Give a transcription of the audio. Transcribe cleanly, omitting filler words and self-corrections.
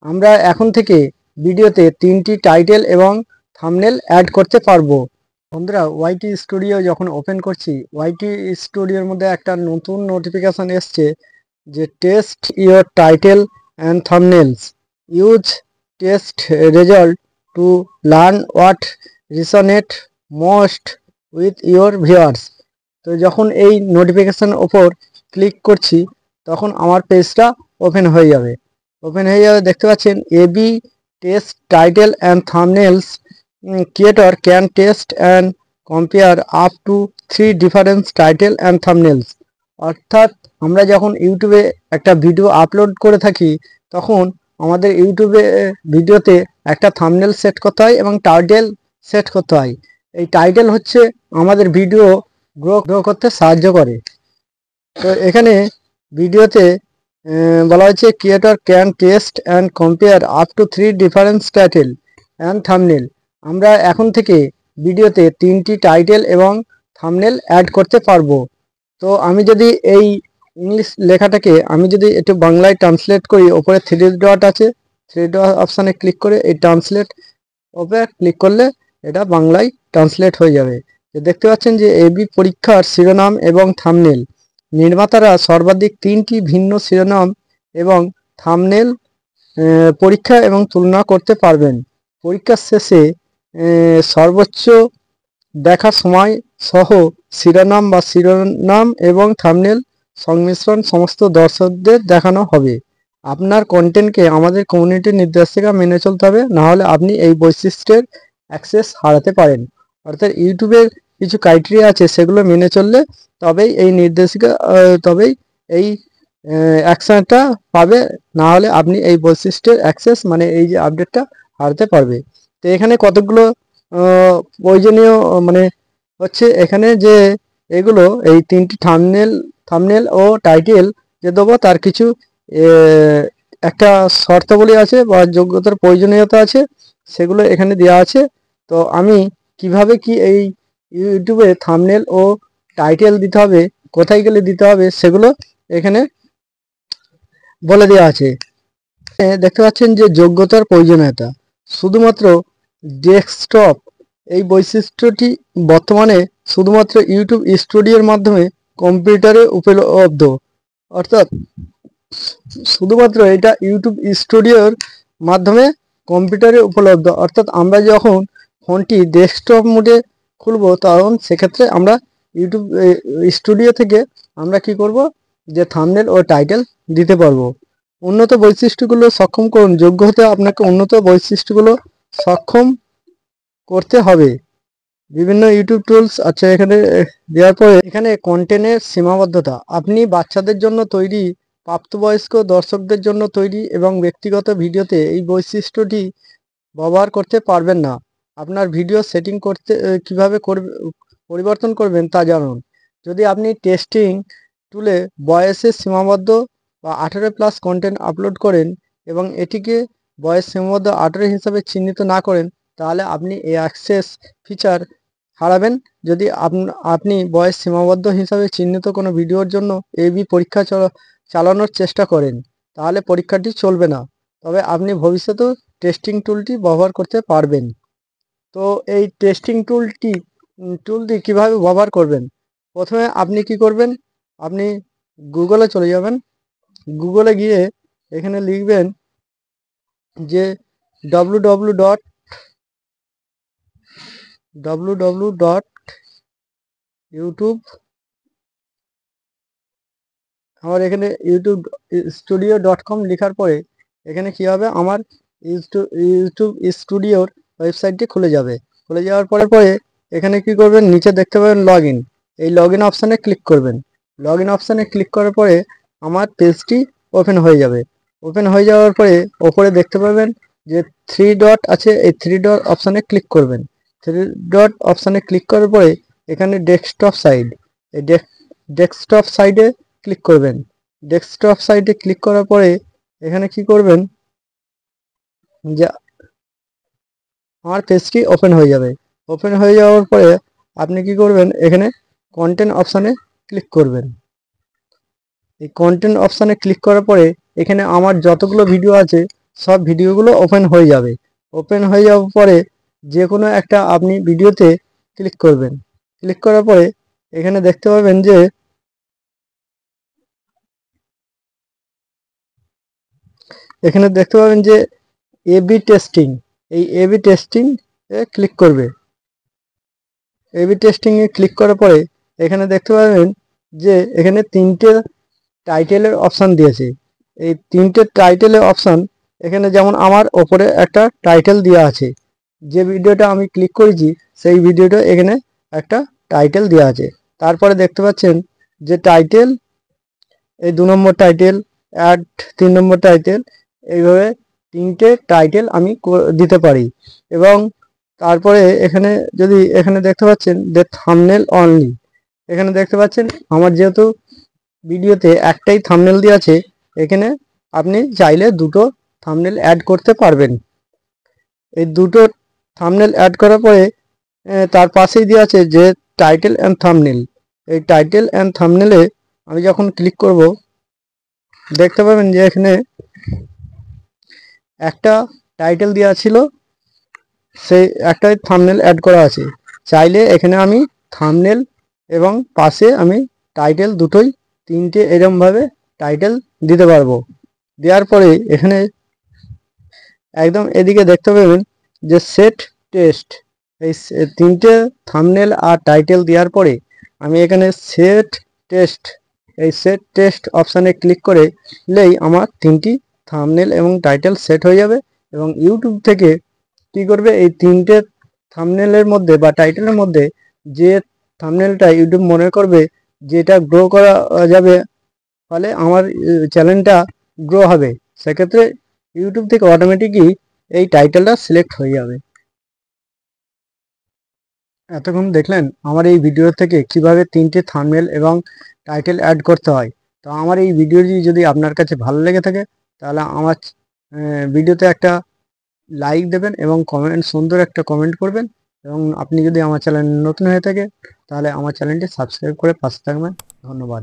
আমরা এখন থেকে ভিডিওতে 3টি টাইটেল এবং থাম্বনেল অ্যাড করতে পারবো। বন্ধুরা, ওয়াইটি স্টুডিও যখন ওপেন করছি, ওয়াইটি স্টুডিওর মধ্যে একটা নতুন নোটিফিকেশন এসছে যে test your title and thumbnails, use test result to learn what resonate most with your viewers. তো যখন এই নোটিফিকেশন ওপর ক্লিক করছি তখন আমার পেজটা ওপেন হয়ে যাবে। দেখতে পাচ্ছেন A B test title and thumbnails creator can test and compare up to 3 different title and thumbnails। অর্থাৎ আমরা যখন ইউটিউবে একটা ভিডিও আপলোড করে থাকি তখন আমাদের ইউটিউবে ভিডিওতে একটা থাম্বনেল সেট করতে হয় এবং টাইটেল সেট করতে হয়। এই টাইটেল হচ্ছে আমাদের ভিডিও গ্রো করতে সাহায্য করে। তো এখানে ভিডিওতে বলা হয়েছে creator can test and compare up to 3 different title and thumbnail. আমরা এখন থেকে ভিডিওতে 3টি টাইটেল এবং থাম্বনেল অ্যাড করতে পারবো। তো আমি যদি এই ইংলিশ লেখাটাকে আমি যদি একটু বাংলায় ট্রান্সলেট করি, ওপরে 3 ডট আছে, 3 ডট অপশানে ক্লিক করে এই ট্রান্সলেট ওপরে ক্লিক করলে এটা বাংলায় ট্রান্সলেট হয়ে যাবে। দেখতে পাচ্ছেন যে এবি পরীক্ষার শিরোনাম এবং থাম্বনেল। নির্মাতারা সর্বাধিক 3টি ভিন্ন শিরোনাম এবং থাম্বনেল পরীক্ষা এবং তুলনা করতে পারবেন। পরীক্ষার শেষে সর্বোচ্চ দেখার সময় সহ শিরোনাম এবং থাম্বনেল সংমিশ্রণ সমস্ত দর্শকদের দেখানো হবে। আপনার কন্টেন্টকে আমাদের কমিউনিটির নির্দেশিকা মেনে চলতে হবে, নাহলে আপনি এই বৈশিষ্ট্যের অ্যাক্সেস হারাতে পারেন। অর্থাৎ ইউটিউবের কিছু ক্রাইটেরিয়া আছে, সেগুলো মেনে চললে তবেই এই নির্দেশিকা তবেই এই অ্যাকশনটা পাবে, না হলে আপনি এই বৈশিষ্ট্যের অ্যাক্সেস মানে এই যে আপডেটটা হারাতে পারবে। তো এখানে কতগুলো প্রয়োজনীয় মানে হচ্ছে এখানে যে এগুলো এই 3টি থাম্বনেল ও টাইটেল যে দেবো তার কিছু একটা শর্তাবলী আছে বা যোগ্যতার প্রয়োজনীয়তা আছে, সেগুলো এখানে দেওয়া আছে। তো আমি কিভাবে কি এই ইউটিউবে থাম্বনেল ও টাইটেল দিতে হবে, কোথায় গেলে দিতে হবে, সেগুলো এখানে বলে দেওয়া আছে। দেখতে পাচ্ছেন যে যোগ্যতার প্রয়োজনীয়তা শুধুমাত্র ডেস্কটপ, এই বৈশিষ্ট্যটি বর্তমানে শুধুমাত্র ইউটিউব স্টুডিওর মাধ্যমে কম্পিউটারে উপলব্ধ। অর্থাৎ শুধুমাত্র এটা ইউটিউব স্টুডিওর মাধ্যমে কম্পিউটারে উপলব্ধ। অর্থাৎ আমরা যখন ফোনটি ডেস্কটপ মোডে খুলব তখন সেক্ষেত্রে আমরা ইউটিউব স্টুডিও থেকে আমরা কি করব, যে থাম্বনেল ও টাইটেল দিতে পারবো। উন্নত বৈশিষ্ট্যগুলো সক্ষম করুন। যোগ্য হতে আপনাকে উন্নত বৈশিষ্ট্যগুলো সক্ষম করতে হবে। বিভিন্ন ইউটিউব টুলস আছে এখানে দেওয়ার পরে এখানে কন্টেন্টের সীমাবদ্ধতা। আপনি বাচ্চাদের জন্য তৈরি, প্রাপ্তবয়স্ক দর্শকদের জন্য তৈরি এবং ব্যক্তিগত ভিডিওতে এই বৈশিষ্ট্যটি ব্যবহার করতে পারবেন না। আপনার ভিডিও সেটিং করতে কিভাবে পরিবর্তন করবেন তা জানুন। যদি আপনি টেস্টিং টুলে বয়সের সীমাবদ্ধ বা 18+ কন্টেন্ট আপলোড করেন এবং এটিকে বয়স সীমাবদ্ধ 18 হিসাবে চিহ্নিত না করেন, তাহলে আপনি এই অ্যাক্সেস ফিচার হারাবেন। যদি আপনি বয়স সীমাবদ্ধ হিসাবে চিহ্নিত কোনো ভিডিওর জন্য এবি পরীক্ষা চালানোর চেষ্টা করেন, তাহলে পরীক্ষাটি চলবে না, তবে আপনি ভবিষ্যতেও টেস্টিং টুলটি ব্যবহার করতে পারবেন। তো এই টেস্টিং টুলটি কিভাবে ব্যবহার করবেন, প্রথমে আপনি কি করবেন, আপনি গুগলে চলে যাবেন। গুগলে গিয়ে এখানে লিখবেন যে www.youtube, আমার এখানে youtube.studio.com লেখার পরে এখানে কি হবে, আমার ইউটিউব স্টুডিওর ওয়েবসাইটটি খুলে যাবে। খুলে যাওয়ার পরে এখানে কি করবেন, নিচে দেখতে পাবেন লগ ইন, এই লগ ইন অপশানে ক্লিক করবেন। লগ ইন অপশানে ক্লিক করার পরে আমার পেজটি ওপেন হয়ে যাবে। ওপেন হয়ে যাওয়ার পরে ওপরে দেখতে পাবেন যে 3 ডট আছে, এই 3 ডট অপশানে ক্লিক করবেন। 3 ডট অপশানে ক্লিক করার পরে এখানে ডেস্কটপ সাইড, এই ডেস্কটপ সাইডে ক্লিক করবেন। ডেস্কটপ সাইটে ক্লিক করার পরে এখানে কি করবেন, যে আমার পেজটি ওপেন হয়ে যাবে। ওপেন হয়ে যাওয়ার পরে আপনি কি করবেন, এখানে কন্টেন্ট অপশানে ক্লিক করবেন। এই কন্টেন্ট অপশানে ক্লিক করার পরে এখানে আমার যতগুলো ভিডিও আছে সব ভিডিওগুলো ওপেন হয়ে যাবে। ওপেন হয়ে যাওয়ার পরে যে কোনো একটা আপনি ভিডিওতে ক্লিক করবেন। ক্লিক করার পরে এখানে দেখতে পাবেন যে এবি টেস্টিং, এই এবি টেস্টিং এ ক্লিক করবে। এবি টেস্টিং এ ক্লিক করার পরে এখানে দেখতে পাবেন যে এখানে তিনটে টাইটেলের অপশান দিয়েছে। এই তিনটে টাইটেলের অপশান এখানে যেমন আমার ওপরে একটা টাইটেল দেওয়া আছে, যে ভিডিওটা আমি ক্লিক করেছি সেই ভিডিওটা এখানে একটা টাইটেল দেওয়া আছে। তারপরে দেখতে পাচ্ছেন যে টাইটেল, এই 2 নম্বর টাইটেল, অ্যাড 3 নম্বর টাইটেল, এইভাবে তিনটে টাইটেল আমি দিতে পারি। এবং তারপরে এখানে দেখতে পাচ্ছেন যে থাম্বনেল অনলি, এখানে দেখতে পাচ্ছেন আমার যেহেতু ভিডিওতে একটাই থাম্বনেল দেওয়া আছে, এখানে আপনি চাইলে দুটো থাম্বনেল অ্যাড করতে পারবেন। এই দুটো থাম্বনেল অ্যাড করার পরে তার পাশেই দেওয়া আছে যে টাইটেল অ্যান্ড থাম্বনেল। এই টাইটেল অ্যান্ড থাম্বনেলে আমি যখন ক্লিক করব দেখতে পাবেন যে এখানে একটা টাইটেল দেওয়া ছিল, সেই একটাই থাম্বনেল অ্যাড করা আছে। চাইলে এখানে আমি থাম্বনেল এবং পাশে আমি টাইটেল দুটোই তিনটে এরমভাবে টাইটেল দিতে পারবো। দেওয়ার পরে এখানে একদম এদিকে দেখতে পাবেন যে সেট টেস্ট, এই তিনটে থাম্বনেল আর টাইটেল দেওয়ার পরে আমি এখানে সেট টেস্ট অপশানে ক্লিক করলেই আমার তিনটি থাম্বনেল এবং টাইটেল সেট হয়ে যাবে। এবং ইউটিউব থেকে কী করবে, এই তিনটে থাম্বনেলের মধ্যে বা টাইটেলের মধ্যে যে থাম্বনেলটা ইউটিউব মনে করবে যেটা গ্রো করা যাবে, ফলে আমার চ্যানেলটা গ্রো হবে, সেক্ষেত্রে ইউটিউব থেকে অটোমেটিকই এই টাইটেলটা সিলেক্ট হয়ে যাবে। এতক্ষণ দেখলেন আমার এই ভিডিও থেকে কিভাবে তিনটে থাম্বনেল এবং টাইটেল অ্যাড করতে হয়। তো আমার এই ভিডিওটি যদি আপনার কাছে ভালো লেগে থাকে তাহলে আমার ভিডিওতে একটা লাইক দেবেন এবং সুন্দর একটা কমেন্ট করবেন। এবং আপনি যদি আমার চ্যানেল নতুন হয়ে থাকে তাহলে আমার চ্যানেলটি সাবস্ক্রাইব করে পাশে থাকবেন। ধন্যবাদ।